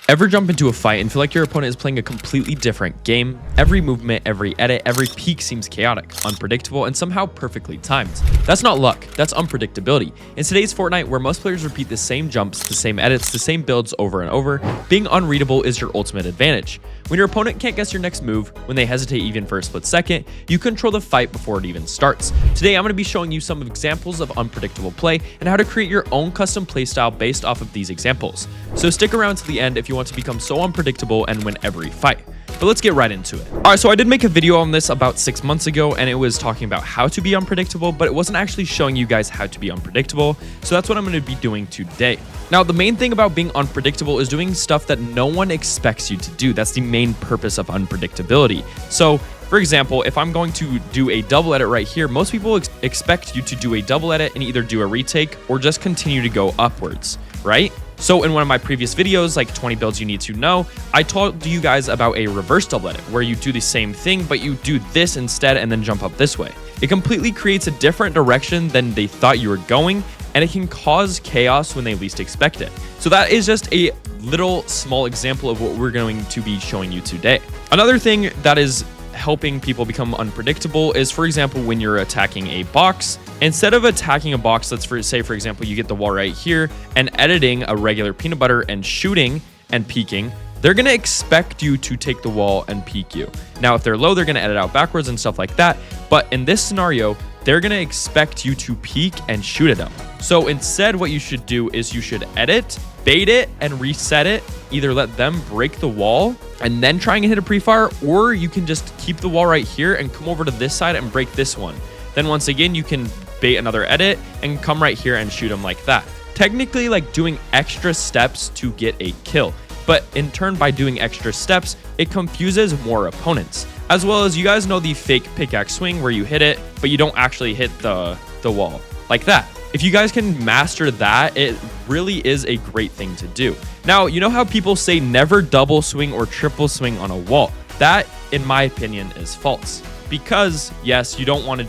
Ever jump into a fight and feel like your opponent is playing a completely different game? Every movement, every edit, every peek seems chaotic, unpredictable, and somehow perfectly timed. That's not luck, that's unpredictability. In today's Fortnite, where most players repeat the same jumps, the same edits, the same builds over and over, being unreadable is your ultimate advantage. When your opponent can't guess your next move, when they hesitate even for a split second, you control the fight before it even starts. Today, I'm going to be showing you some examples of unpredictable play and how to create your own custom playstyle based off of these examples. So stick around to the end if you want to become so unpredictable and win every fight. But let's get right into it. Alright, so I did make a video on this about 6 months ago, and it was talking about how to be unpredictable, but it wasn't actually showing you guys how to be unpredictable. So that's what I'm going to be doing today. Now, the main thing about being unpredictable is doing stuff that no one expects you to do. That's the main purpose of unpredictability. So, for example, if I'm going to do a double edit right here, most people expect you to do a double edit and either do a retake or just continue to go upwards, right? So in one of my previous videos, like 20 builds you need to know, I told you guys about a reverse double edit where you do the same thing, but you do this instead and then jump up this way. It completely creates a different direction than they thought you were going, and it can cause chaos when they least expect it. So that is just a little small example of what we're going to be showing you today. Another thing that is helping people become unpredictable is, for example, when you're attacking a box, instead of attacking a box, let's say, for example, you get the wall right here and editing a regular peanut butter and shooting and peeking, they're going to expect you to take the wall and peek you. Now, if they're low, they're going to edit out backwards and stuff like that. But in this scenario, they're going to expect you to peek and shoot at them. So instead, what you should do is you should edit, bait it, and reset it. Either let them break the wall and then try and hit a pre-fire, or you can just keep the wall right here and come over to this side and break this one. Then once again, you can bait another edit and come right here and shoot them like that. Technically, like doing extra steps to get a kill. But in turn, by doing extra steps, it confuses more opponents. As well as, you guys know the fake pickaxe swing where you hit it, but you don't actually hit the wall like that. If you guys can master that, it really is a great thing to do. Now, you know how people say never double swing or triple swing on a wall? That, in my opinion, is false. Because, yes, you don't want to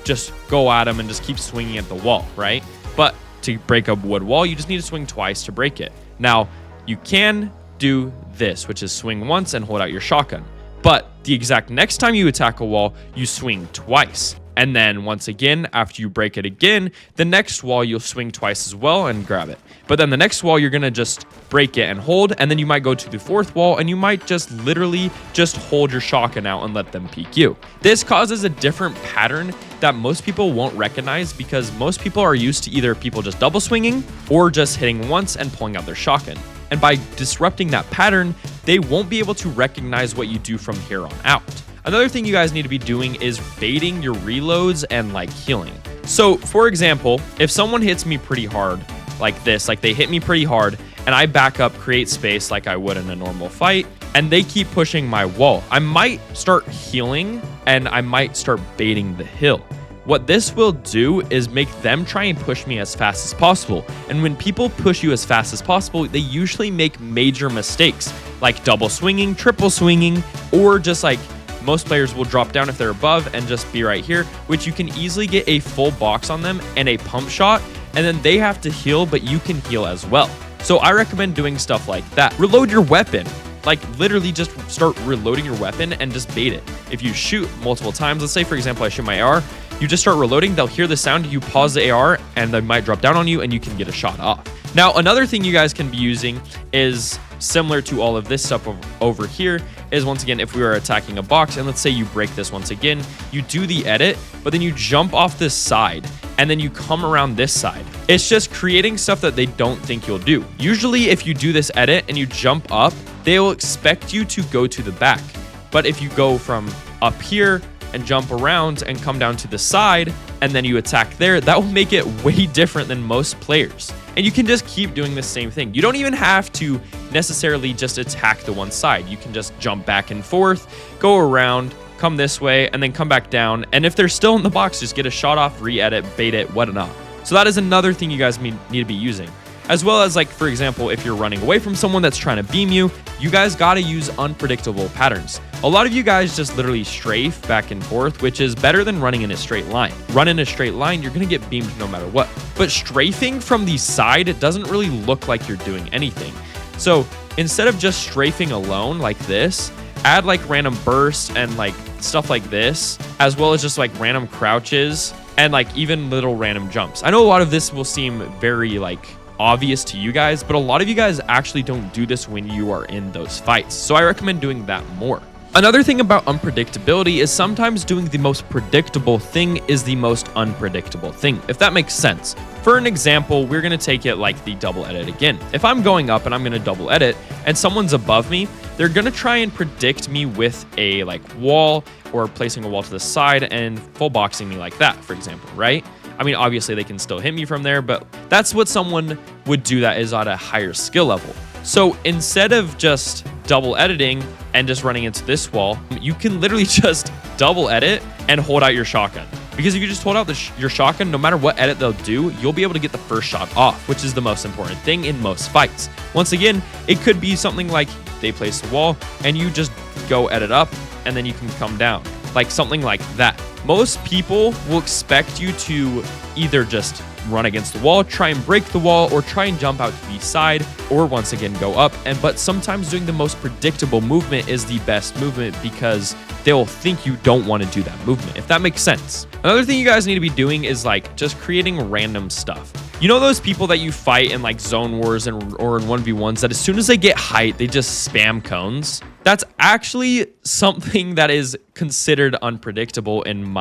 just go at them and just keep swinging at the wall, right? But to break a wood wall, you just need to swing twice to break it. Now, you can do this, which is swing once and hold out your shotgun. But the exact next time you attack a wall, you swing twice. And then once again, after you break it again, the next wall you'll swing twice as well and grab it. But then the next wall, you're going to just break it and hold, and then you might go to the fourth wall and you might just literally just hold your shotgun out and let them peek you. This causes a different pattern that most people won't recognize, because most people are used to either people just double swinging or just hitting once and pulling out their shotgun. And by disrupting that pattern, they won't be able to recognize what you do from here on out. Another thing you guys need to be doing is baiting your reloads and like healing. So for example, if someone hits me pretty hard like this, like they hit me pretty hard and I back up, create space like I would in a normal fight, and they keep pushing my wall, I might start healing and I might start baiting the hill. What this will do is make them try and push me as fast as possible. And when people push you as fast as possible, they usually make major mistakes like double swinging, triple swinging, or just like most players will drop down if they're above and just be right here, which you can easily get a full box on them and a pump shot, and then they have to heal, but you can heal as well. So I recommend doing stuff like that. Reload your weapon. Like literally just start reloading your weapon and just bait it. If you shoot multiple times, let's say for example I shoot my AR, you just start reloading, they'll hear the sound, you pause the AR, and they might drop down on you and you can get a shot off. Now, another thing you guys can be using is similar to all of this stuff over here, is once again, if we are attacking a box and let's say you break this once again, you do the edit, but then you jump off this side and then you come around this side. It's just creating stuff that they don't think you'll do. Usually if you do this edit and you jump up, they will expect you to go to the back. But if you go from up here and jump around and come down to the side and then you attack there, that will make it way different than most players. And you can just keep doing the same thing. You don't even have to necessarily just attack the one side. You can just jump back and forth, go around, come this way, and then come back down. And if they're still in the box, just get a shot off, re-edit, bait it, whatnot. So that is another thing you guys need to be using. As well as, like, for example, if you're running away from someone that's trying to beam you, you guys got to use unpredictable patterns. A lot of you guys just literally strafe back and forth, which is better than running in a straight line. Run in a straight line, you're going to get beamed no matter what. But strafing from the side, it doesn't really look like you're doing anything. So instead of just strafing alone like this, add like random bursts and like stuff like this, as well as just like random crouches and like even little random jumps. I know a lot of this will seem very like obvious to you guys, but a lot of you guys actually don't do this when you are in those fights. So I recommend doing that more. Another thing about unpredictability is sometimes doing the most predictable thing is the most unpredictable thing, if that makes sense. For an example, we're going to take it like the double edit again. If I'm going up and I'm going to double edit and someone's above me, they're going to try and predict me with a like wall or placing a wall to the side and full boxing me like that, for example, right? I mean, obviously they can still hit me from there, but that's what someone would do that is at a higher skill level. So instead of just double editing and just running into this wall, you can literally just double edit and hold out your shotgun. Because if you just hold out your shotgun, no matter what edit they'll do, you'll be able to get the first shot off, which is the most important thing in most fights. Once again, it could be something like they place the wall and you just go edit up and then you can come down. Like something like that. Most people will expect you to either just run against the wall, try and break the wall, or try and jump out to the side, or once again go up. But sometimes doing the most predictable movement is the best movement because they'll think you don't want to do that movement, if that makes sense. Another thing you guys need to be doing is like just creating random stuff. You know those people that you fight in like zone wars or in 1v1s that as soon as they get height, they just spam cones? That's actually something that is considered unpredictable in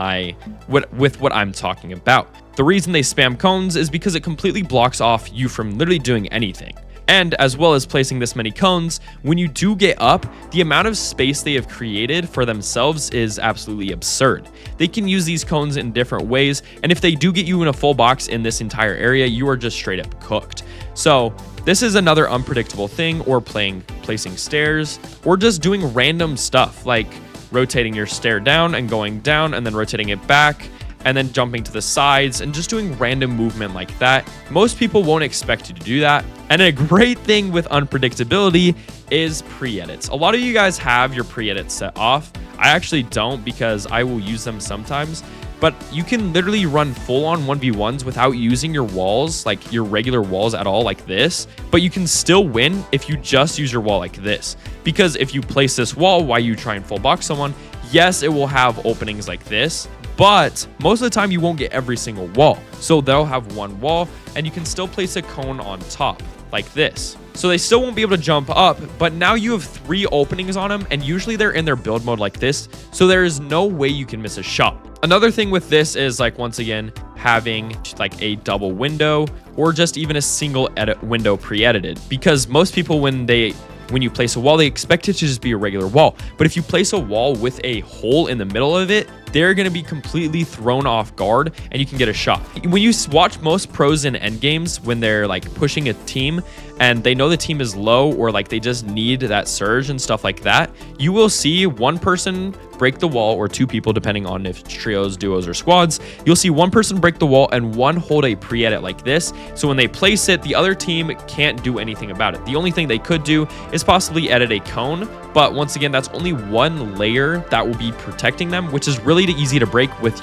with what I'm talking about. The reason they spam cones is because it completely blocks off you from literally doing anything. And as well as placing this many cones, when you do get up, the amount of space they have created for themselves is absolutely absurd. They can use these cones in different ways, and if they do get you in a full box in this entire area, you are just straight up cooked. So this is another unpredictable thing, or placing stairs, or just doing random stuff like rotating your stair down and going down and then rotating it back and then jumping to the sides and just doing random movement like that. Most people won't expect you to do that. And a great thing with unpredictability is pre-edits. A lot of you guys have your pre-edits set off. I actually don't because I will use them sometimes. But you can literally run full-on 1v1s without using your walls, like your regular walls at all like this. But you can still win if you just use your wall like this. Because if you place this wall while you try and full box someone, yes, it will have openings like this. But most of the time you won't get every single wall. So they'll have one wall and you can still place a cone on top like this. So they still won't be able to jump up, but now you have 3 openings on them and usually they're in their build mode like this. So there is no way you can miss a shot. Another thing with this is like, once again, having like a double window or just even a single edit window pre-edited, because most people when you place a wall, they expect it to just be a regular wall. But if you place a wall with a hole in the middle of it, they're going to be completely thrown off guard and you can get a shot. When you watch most pros in endgames, when they're like pushing a team and they know the team is low or like they just need that surge and stuff like that, you will see one person break the wall, or 2 people, depending on if it's trios, duos, or squads. You'll see one person break the wall and one hold a pre-edit like this. So when they place it, the other team can't do anything about it. The only thing they could do is possibly edit a cone. But once again, that's only one layer that will be protecting them, which is really easy to break with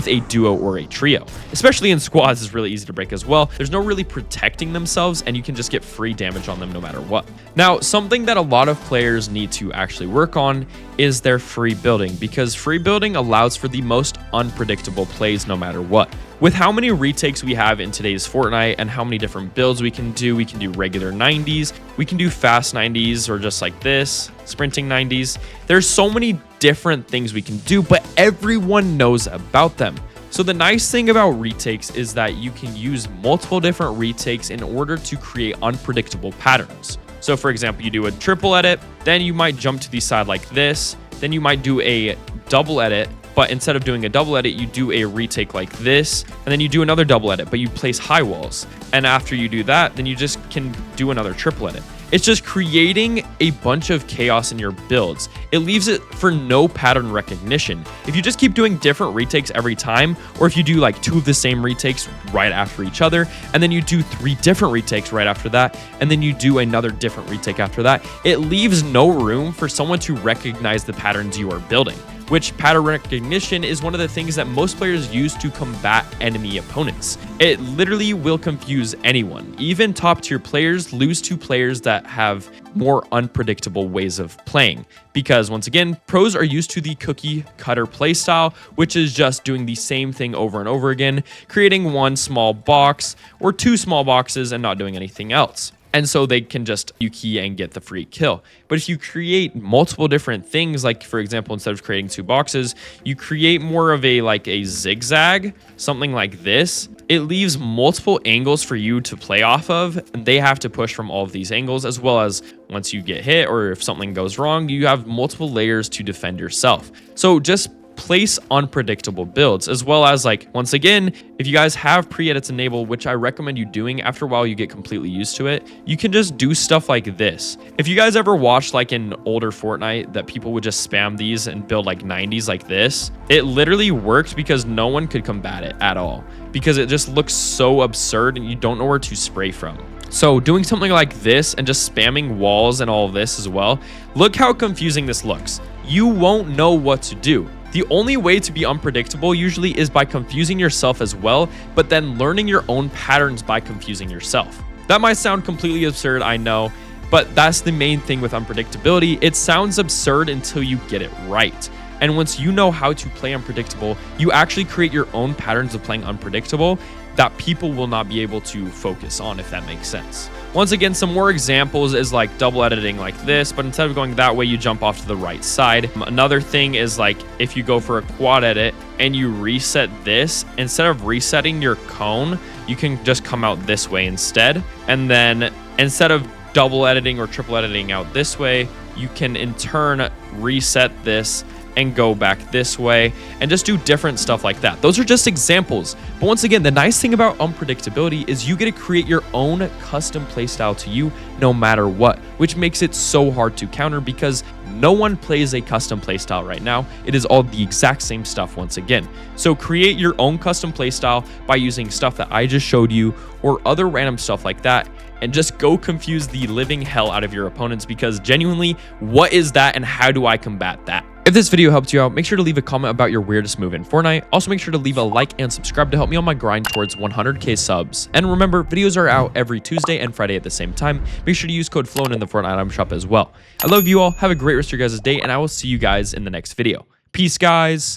a duo or a trio. Especially in squads, is really easy to break as well. There's no really protecting themselves and you can just get free damage on them no matter what. Now, something that a lot of players need to actually work on is their free building, because free building allows for the most unpredictable plays no matter what. With how many retakes we have in today's Fortnite and how many different builds we can do regular 90s, we can do fast 90s or just like this, sprinting 90s. There's so many different things we can do, but everyone knows about them. So the nice thing about retakes is that you can use multiple different retakes in order to create unpredictable patterns. So for example, you do a triple edit, then you might jump to the side like this, then you might do a double edit, but instead of doing a double edit, you do a retake like this, and then you do another double edit, but you place high walls. And after you do that, then you just can do another triple edit. It's just creating a bunch of chaos in your builds. It leaves it for no pattern recognition. If you just keep doing different retakes every time, or if you do like 2 of the same retakes right after each other, and then you do 3 different retakes right after that, and then you do another different retake after that, it leaves no room for someone to recognize the patterns you are building. which pattern recognition is one of the things that most players use to combat enemy opponents. It literally will confuse anyone. Even top tier players lose to players that have more unpredictable ways of playing, because once again, pros are used to the cookie cutter playstyle, which is just doing the same thing over and over again, creating one small box or two small boxes and not doing anything else. And so they can just key and get the free kill. But if you create multiple different things, like for example, instead of creating two boxes, you create more of a zigzag, something like this, it leaves multiple angles for you to play off of. And they have to push from all of these angles, as well as once you get hit or if something goes wrong, you have multiple layers to defend yourself. So just place unpredictable builds, as well as, like, once again, if you guys have pre-edits enabled, which I recommend you doing, after a while you get completely used to it, you can just do stuff like this. If you guys ever watched like in older Fortnite that people would just spam these and build like 90s like this, it literally worked because no one could combat it at all, because it just looks so absurd and you don't know where to spray from. So doing something like this and just spamming walls and all of this as well, look how confusing this looks. You won't know what to do. The only way to be unpredictable usually is by confusing yourself as well, but then learning your own patterns by confusing yourself. That might sound completely absurd, I know, but that's the main thing with unpredictability. It sounds absurd until you get it right. And once you know how to play unpredictable, you actually create your own patterns of playing unpredictable that people will not be able to focus on, if that makes sense. Once again, some more examples is like double editing like this, but instead of going that way, you jump off to the right side. Another thing is like if you go for a quad edit and you reset this, instead of resetting your cone, you can just come out this way instead. And then instead of double editing or triple editing out this way, you can in turn reset this and go back this way and just do different stuff like that. Those are just examples. But once again, the nice thing about unpredictability is you get to create your own custom playstyle to you no matter what, which makes it so hard to counter because no one plays a custom playstyle right now. It is all the exact same stuff once again. So create your own custom playstyle by using stuff that I just showed you or other random stuff like that, and just go confuse the living hell out of your opponents, because genuinely, what is that and how do I combat that? If this video helped you out, make sure to leave a comment about your weirdest move in Fortnite. Also, make sure to leave a like and subscribe to help me on my grind towards 100k subs. And remember, videos are out every Tuesday and Friday at the same time. Make sure to use code FLOWN in the Fortnite item shop as well. I love you all. Have a great rest of your guys' day, and I will see you guys in the next video. Peace, guys.